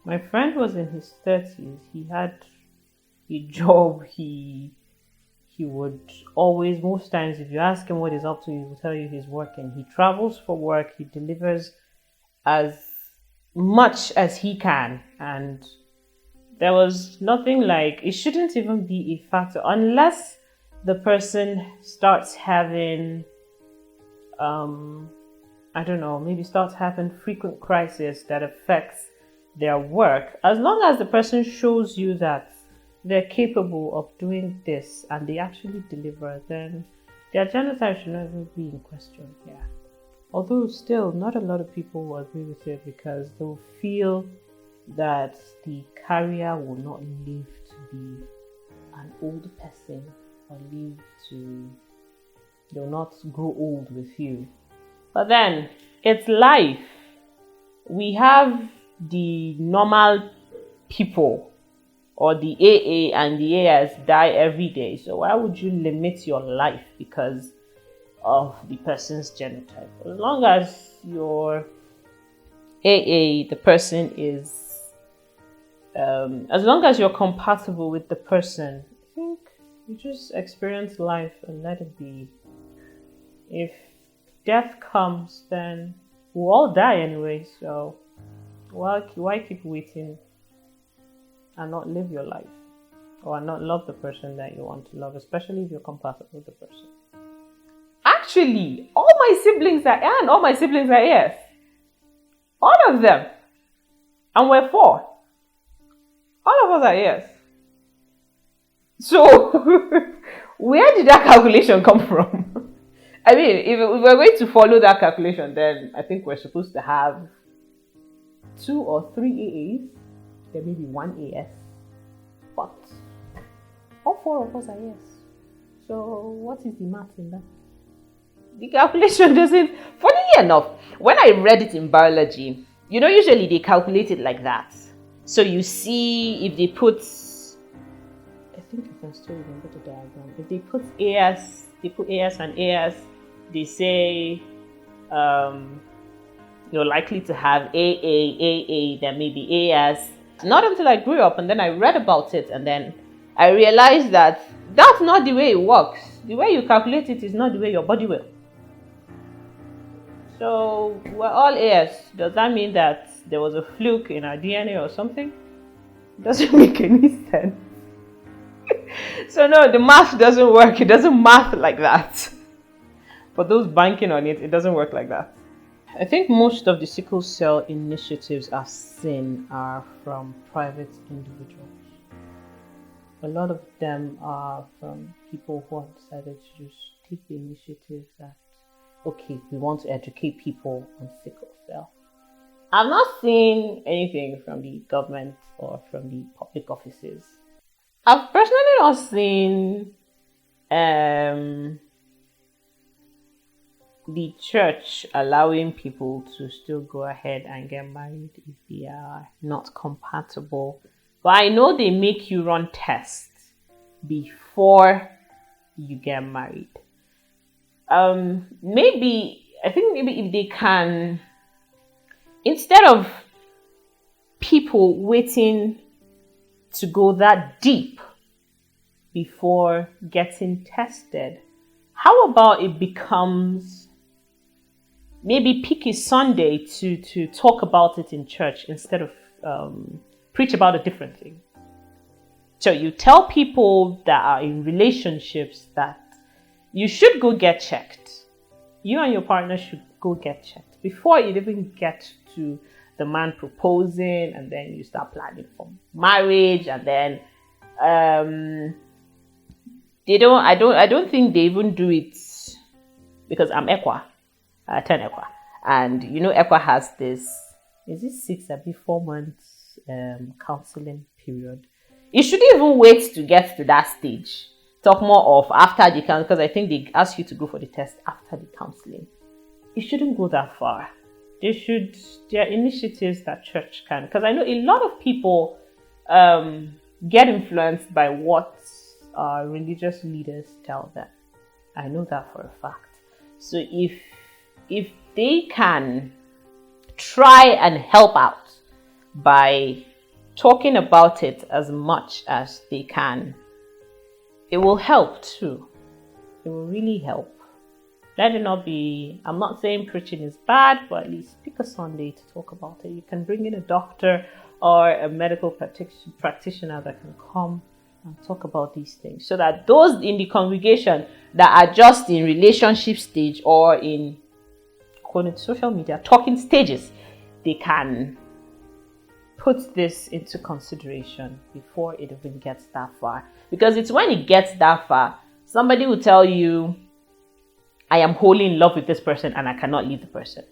My friend was in his 30s. He had a job. He would always, most times, if you ask him what he's up to, he will tell you he's working. He travels for work. He delivers as much as he can, and there was nothing like it shouldn't even be a factor unless the person starts having I don't know, maybe starts having frequent crises that affects their work. As long as the person shows you that they're capable of doing this and they actually deliver, then their genotype should not even be in question. Yeah. Although still not a lot of people will agree with it because they'll feel that the carrier will not live to be an old person or live to they'll not grow old with you. But then it's life. We have the normal people or the AA and the AS die every day. So why would you limit your life because of the person's genotype? As long as your AA, the person is as long as you're compatible with the person, I think you just experience life and let it be. If death comes, then we'll all die anyway, so why keep waiting and not live your life or not love the person that you want to love, especially if you're compatible with the person. Actually, all my siblings are and all my siblings are yes. All of them. And we're 4. All of us are yes. So, where did that calculation come from? I mean, if we're going to follow that calculation, then I think we're supposed to have 2 or 3 AAs. There may be 1 AS. But all 4 of us are yes. So, what is the math in that? The calculation doesn't... Funny enough, when I read it in biology, usually they calculate it like that. So you see if they put... I think I can still remember the diagram. If they put AS, they put AS and AS, they say you're likely to have AA, then maybe AS. Not until I grew up and then I read about it and then I realized that that's not the way it works. The way you calculate it is not the way your body will. So we're all AS. Does that mean that there was a fluke in our DNA or something? It doesn't make any sense. So no, the math doesn't work. It doesn't math like that. For those banking on it, it doesn't work like that. I think most of the sickle cell initiatives I've seen are from private individuals. A lot of them are from people who have decided to just take the initiative that, okay, we want to educate people on sickle cell. I've not seen anything from the government or from the public offices. I've personally not seen the church allowing people to still go ahead and get married if they are not compatible. But I know they make you run tests before you get married. Maybe if they can, instead of people waiting to go that deep before getting tested, how about it becomes maybe pick a Sunday to talk about it in church instead of preach about a different thing. So you tell people that are in relationships that you should go get checked. You and your partner should go get checked before you even get to the man proposing, and then you start planning for marriage, and then I don't think they even do it because I'm Equa. I turn Equa, and Equa has this. Is it 6 or 4 months counseling period? You shouldn't even wait to get to that stage. Talk more of after the counseling, because I think they ask you to go for the test after the counseling. You shouldn't go that far. There are initiatives that church can, because I know a lot of people get influenced by what religious leaders tell them. I know that for a fact. So if they can try and help out by talking about it as much as they can, it will help too. It will really help. Let it not be, I'm not saying preaching is bad, but at least pick a Sunday to talk about it. You can bring in a doctor or a medical practitioner that can come and talk about these things, so that those in the congregation that are just in relationship stage or in social media talking stages, they can put this into consideration before it even gets that far. Because it's when it gets that far, somebody will tell you, I am wholly in love with this person and I cannot leave the person.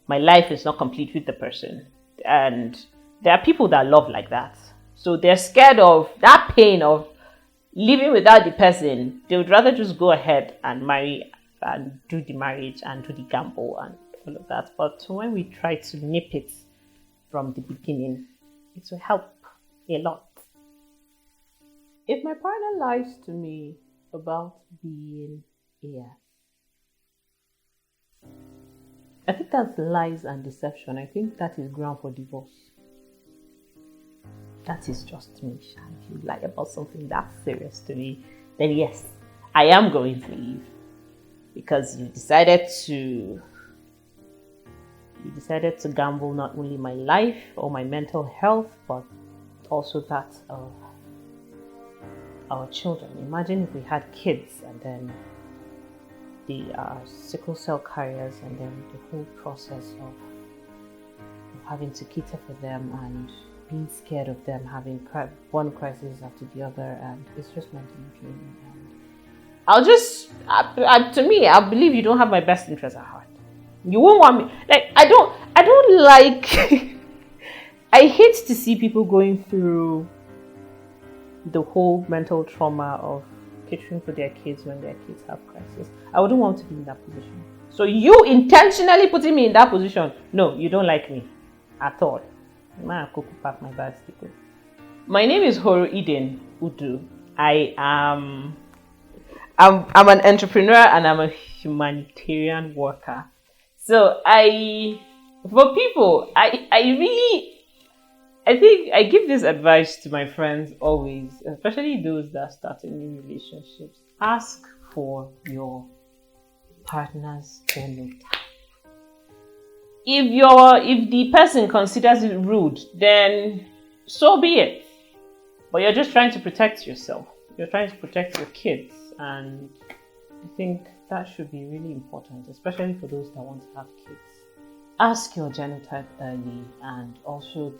My life is not complete with the person. And there are people that love like that. So they're scared of that pain of living without the person. They would rather just go ahead and marry and do the marriage and do the gamble and all of that. But when we try to nip it from the beginning, it will help a lot. If my partner lies to me about being here, I think that's lies and deception. I think that is ground for divorce. That is just me. If you lie about something that serious to me, then yes, I am going to leave. Because you decided to gamble not only my life or my mental health, but also that of our children. Imagine if we had kids and then they are sickle cell carriers, and then the whole process of having to cater for them and being scared of them having one crisis after the other, and it's just mentally draining. To me, I believe you don't have my best interest at heart. You won't want me. Like, I don't like, I hate to see people going through the whole mental trauma of catering for their kids when their kids have crisis. I wouldn't want to be in that position. So you intentionally putting me in that position, no, you don't like me at all. My name is Horo Eden Udu. I'm an entrepreneur and I'm a humanitarian worker. So I think I give this advice to my friends always, especially those that start new relationships. Ask for your partner's genotype. If the person considers it rude, then so be it. But you're just trying to protect yourself. You're trying to protect your kids, and I think that should be really important, especially for those that want to have kids. Ask your genotype early, and also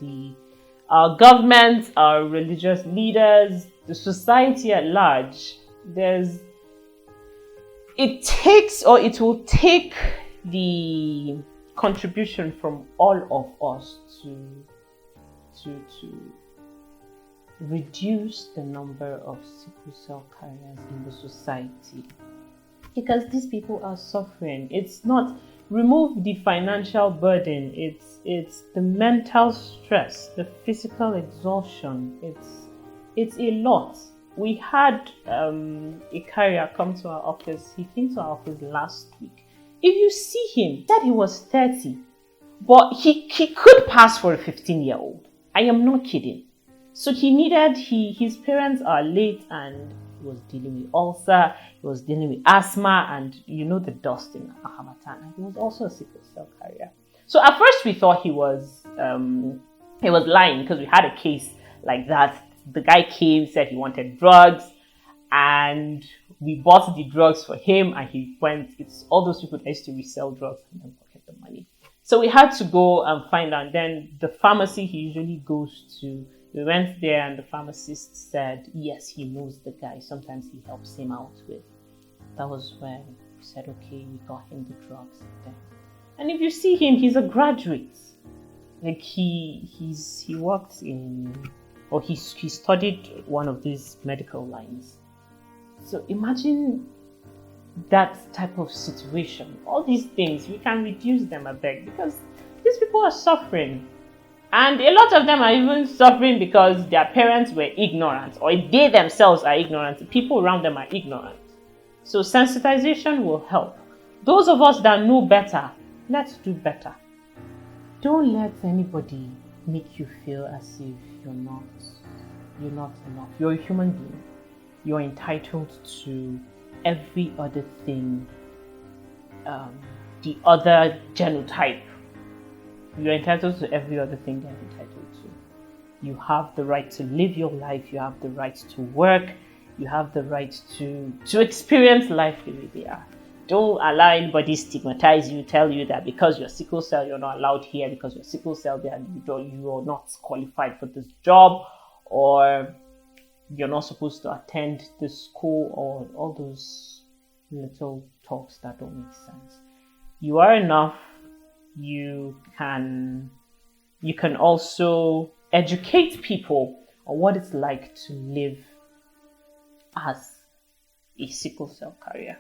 our government, our religious leaders, the society at large. It will take the contribution from all of us to reduce the number of sickle cell carriers in the society, because these people are suffering. It's not remove the financial burden, it's the mental stress, the physical exhaustion. It's a lot. We had a carrier come to our office. He came to our office last week. If you see him, he said he was 30, but he could pass for a 15-year-old. I am not kidding. So his parents are late, and he was dealing with ulcer, he was dealing with asthma, and the dust in Hamatan. And he was also a sickle cell carrier. So at first we thought he was lying, because we had a case like that. The guy came, said he wanted drugs, and we bought the drugs for him, and he went. It's all those people that used to resell drugs and then pocket the money. So we had to go and find out. Then the pharmacy he usually goes to, we went there, and the pharmacist said, yes, he knows the guy. Sometimes he helps him out with. That was when we said, okay, we got him the drugs. And if you see him, he's a graduate. Like he worked in, or he studied one of these medical lines. So imagine that type of situation. All these things, we can reduce them a bit, because these people are suffering. And a lot of them are even suffering because their parents were ignorant, or they themselves are ignorant. The people around them are ignorant. So sensitization will help. Those of us that know better, let's do better. Don't let anybody make you feel as if you're not enough. You're a human being. You're entitled to every other thing, the other genotype. You're entitled to every other thing they're entitled to. You have the right to live your life. You have the right to work. You have the right to experience life the way they are. Don't allow anybody stigmatize you, tell you that because you're sickle cell, you're not allowed here, because you're sickle cell, you're not qualified for this job, or you're not supposed to attend this school, or all those little talks that don't make sense. You are enough. You can also educate people on what it's like to live as a sickle cell carrier.